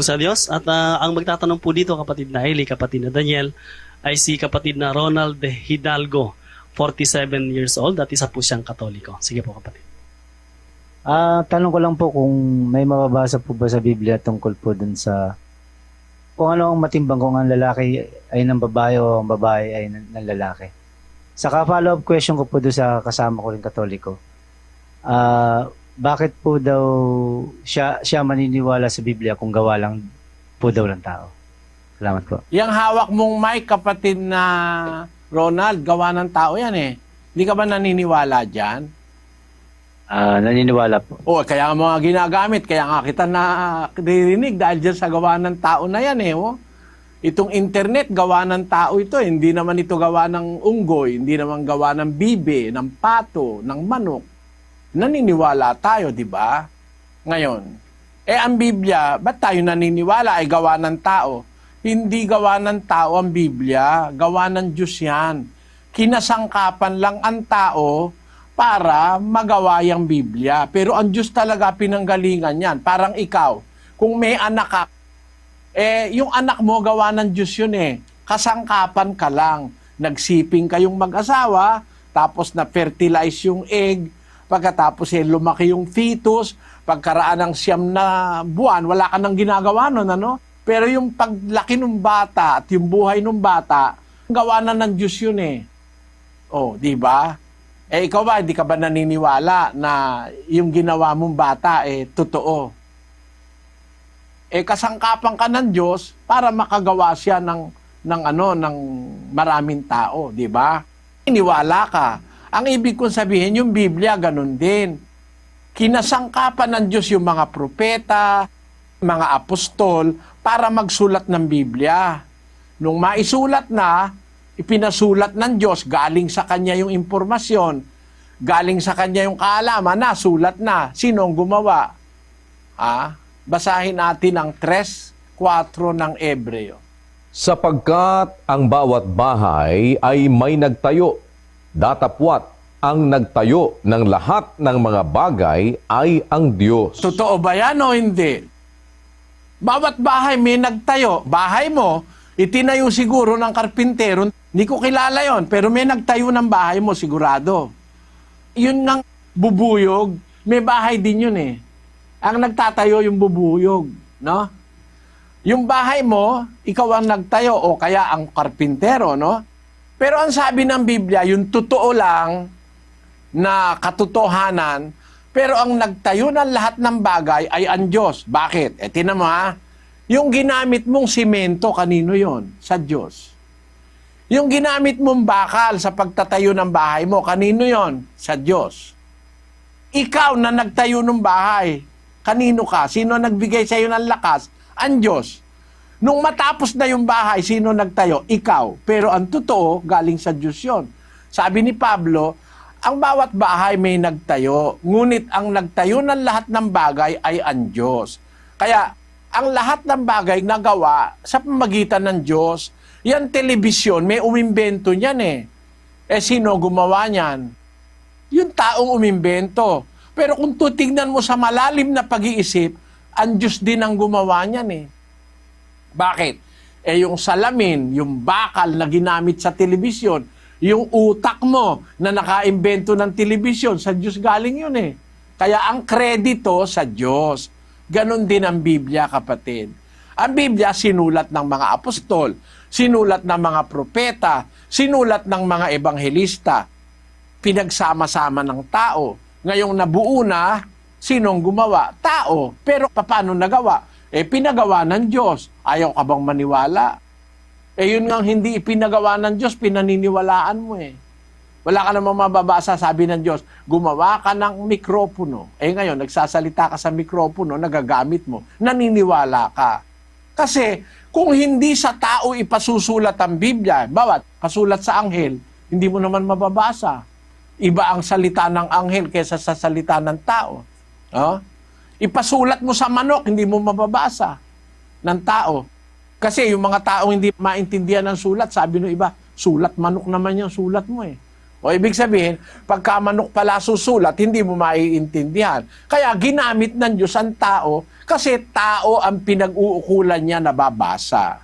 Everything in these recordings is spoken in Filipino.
sa Diyos. At ang magtatanong po dito, kapatid na Hailey, kapatid na Daniel, ay si kapatid na Ronald Hidalgo, 47 years old, at isa po siyang Katoliko. Sige po, kapatid. Tanong ko lang po kung may mababasa po ba sa Biblia tungkol po dun sa kung ano ang matimbang, kung ang lalaki ay ng babae o ang babae ay ng lalaki. Saka follow-up question ko po doon sa kasama ko rin Katoliko. Bakit po daw siya maniniwala sa Biblia kung gawa lang po daw ng tao? Salamat po. Yang hawak mong mic, kapatid na Ronald, gawa ng tao yan eh. Hindi ka ba naniniwala dyan? Naniniwala po. O, kaya mga ginagamit, kaya nga kita naririnig dahil dyan sa gawa ng tao na yan eh. Oh. Itong internet, gawa ng tao ito. Hindi naman ito gawa ng unggoy, hindi naman gawa ng bibe, ng pato, ng manok. Naniniwala tayo, di ba? Ngayon, ang Biblia, ba't tayo naniniwala ay gawa ng tao? Hindi gawa ng tao ang Biblia, gawa ng Diyos yan. Kinasangkapan lang ang tao para magawa yung Biblia. Pero ang Diyos talaga pinanggalingan yan. Parang ikaw, kung may anak ka, yung anak mo gawa ng Diyos yun eh. Kasangkapan ka lang. Nagsiping kayong mag-asawa, tapos na-fertilize yung egg, pagkatapos lumaki yung fetus, pagkaraan ng 9 na buwan, wala ka nang ginagawa nun, ano? Pero yung paglaki ng bata at yung buhay ng bata, gawa na ng Diyos yun eh. Oh, di ba? Ikaw ba, hindi ka ba naniniwala na yung ginawa mong bata totoo? Kasangkapan ka ng Diyos para makagawa siya ng maraming tao, di ba? Iniwala ka. Ang ibig kong sabihin, yung Biblia, ganun din. Kinasangkapan ng Diyos yung mga propeta, mga apostol, para magsulat ng Biblia. Nung maisulat na, ipinasulat ng Diyos, galing sa Kanya yung impormasyon, galing sa Kanya yung kaalaman, nasulat na. Sino ang gumawa? Basahin natin ang 3:4 ng Hebreo. Sapagkat ang bawat bahay ay may nagtayo, datapwat ang nagtayo ng lahat ng mga bagay ay ang Diyos. Totoo ba yan o hindi? Bawat bahay may nagtayo. Bahay mo, itinayo siguro ng karpintero. Hindi ko kilala yon, pero may nagtayo ng bahay mo, sigurado. Yun ng bubuyog, may bahay din yun eh. Ang nagtatayo yung bubuyog, no? Yung bahay mo, ikaw ang nagtayo o kaya ang karpintero, no? Pero ang sabi ng Biblia, yung totoo lang na katotohanan, pero ang nagtayo ng lahat ng bagay ay ang Diyos. Bakit? Tingnan mo ha, yung ginamit mong simento, kanino yon? Sa Diyos. Yung ginamit mong bakal sa pagtatayo ng bahay mo, kanino yon? Sa Diyos. Ikaw na nagtayo ng bahay, kanino ka? Sino nagbigay sa iyo ng lakas? Ang Diyos. Nung matapos na yung bahay, sino nagtayo? Ikaw. Pero ang totoo, galing sa Diyos yon. Sabi ni Pablo, ang bawat bahay may nagtayo, ngunit ang nagtayo ng lahat ng bagay ay ang Diyos. Kaya, ang lahat ng bagay nagawa sa pamagitan ng Diyos. Yan telebisyon, may umimbento niyan eh. Sino gumawa niyan? Yung taong umimbento. Pero kung tutignan mo sa malalim na pag-iisip, ang Diyos din ang gumawa niyan eh. Bakit? Yung salamin, yung bakal na ginamit sa telebisyon, yung utak mo na nakaimbento ng telebisyon, sa Diyos galing yun eh. Kaya ang kredito sa Diyos. Ganon din ang Biblia, kapatid. Ang Biblia sinulat ng mga apostol, sinulat ng mga propeta, sinulat ng mga ebanghelista, pinagsama-sama ng tao. Ngayong nabuo na, sinong gumawa? Tao. Pero paano nagawa? Pinagawa ng Diyos. Ayaw ka bang maniwala? Yun nga hindi ipinagawa ng Diyos, pinaniniwalaan mo eh. Wala ka namang mababasa, sabi ng Diyos, gumawa ka ng mikropono. Ngayon, nagsasalita ka sa mikropono, nagagamit mo, naniniwala ka. Kasi, kung hindi sa tao ipasusulat ang Biblia, bawat kasulat sa anghel, hindi mo naman mababasa. Iba ang salita ng anghel kaysa sa salita ng tao. Ipasulat mo sa manok, hindi mo mababasa ng tao. Kasi yung mga taong hindi maintindihan ng sulat, sabi ng iba, sulat manok naman yung sulat mo eh. O ibig sabihin, pagka manok pala susulat, hindi mo maiintindihan. Kaya ginamit ng Diyos ang tao kasi tao ang pinag-uukulan niya na babasa.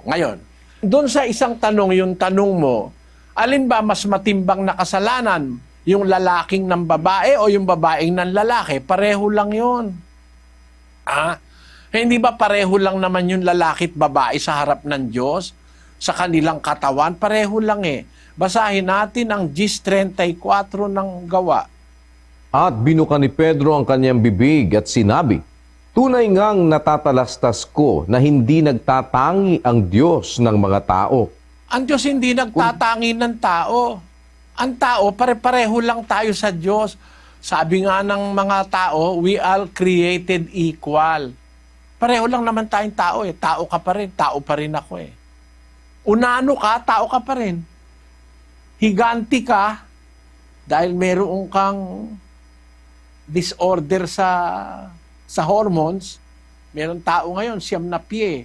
Ngayon, doon sa isang tanong, yung tanong mo, alin ba mas matimbang na kasalanan? Yung lalaking ng babae o yung babaeng ng lalaki? Pareho lang yun. Hindi ba pareho lang naman yung lalaki at babae sa harap ng Diyos? Sa kanilang katawan? Pareho lang eh. Basahin natin ang Gis 34 ng Gawa. At binuka ni Pedro ang kanyang bibig at sinabi, tunay ngang natatalastas ko na hindi nagtatangi ang Diyos ng mga tao. Ang Diyos hindi nagtatangi ng tao. Ang tao, pare-pareho lang tayo sa Diyos. Sabi nga ng mga tao, we are created equal. Pareho lang naman tayong tao eh. Tao ka pa rin, tao pa rin ako eh. Unano ka, tao ka pa rin. Higanti ka, dahil meron kang disorder sa hormones. Meron tao ngayon, 9 na pie.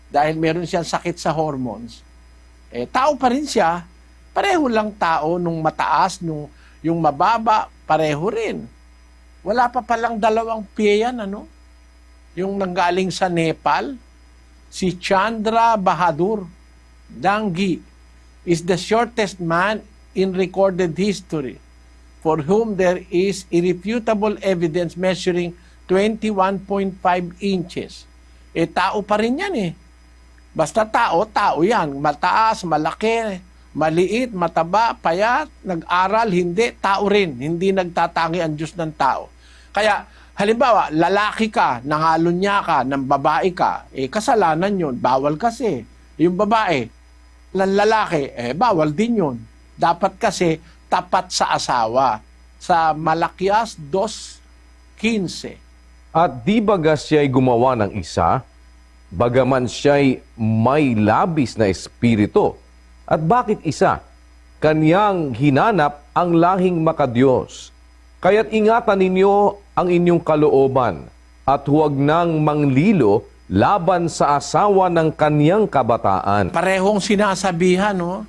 Dahil meron siyang sakit sa hormones. Tao pa rin siya. Pareho lang tao, nung mataas, yung mababa, pareho rin. Wala pa palang 2 pie yan, ano? Yung nanggaling sa Nepal, si Chandra Bahadur Dangi is the shortest man in recorded history, for whom there is irrefutable evidence measuring 21.5 inches. Tao pa rin yan eh. Basta tao, tao yan. Mataas, malaki, maliit, mataba, payat, nag-aral, hindi, tao rin. Hindi nagtatangi ang Diyos ng tao. Kaya, halimbawa, lalaki ka, nangalunya ka, ng babae ka, kasalanan yun, bawal kasi. Yung babae, lalaki, bawal din yun. Dapat kasi tapat sa asawa. Sa Malakias 2:15. At di baga siya'y gumawa ng isa, bagaman siya'y may labis na espiritu. At bakit isa? Kanyang hinanap ang lahing makadiyos. Kaya't ingatan ninyo ang inyong kalooban at huwag nang manglilo laban sa asawa ng kanyang kabataan. Parehong sinasabihan, no?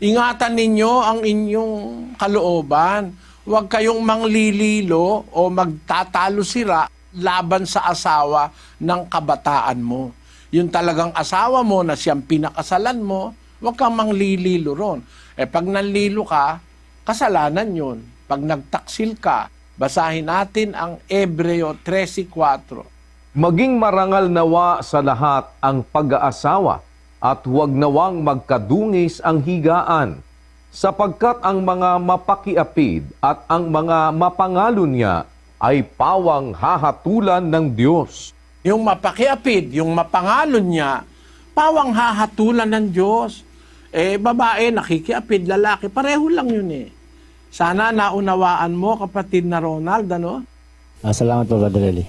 Ingatan ninyo ang inyong kalooban. Huwag kayong manglililo o magtatalo sira laban sa asawa ng kabataan mo. Yung talagang asawa mo na siyang pinakasalan mo, huwag kang manglililo ron. Pag nanlilo ka, kasalanan yun. Pag nagtaksil ka, basahin natin ang Hebreo 13:4. Maging marangal nawa sa lahat ang pag-aasawa at huwag nawang magkadungis ang higaan, sapagkat ang mga mapakiapid at ang mga mapangalunya ay pawang hahatulan ng Diyos. Yung mapakiapid, yung mapangalon niya, pawang hahatulan ng Diyos. Babae, nakikiapid, lalaki, pareho lang yun eh. Sana naunawaan mo, kapatid na Ronald, ano? Salamat po, Brother Eli.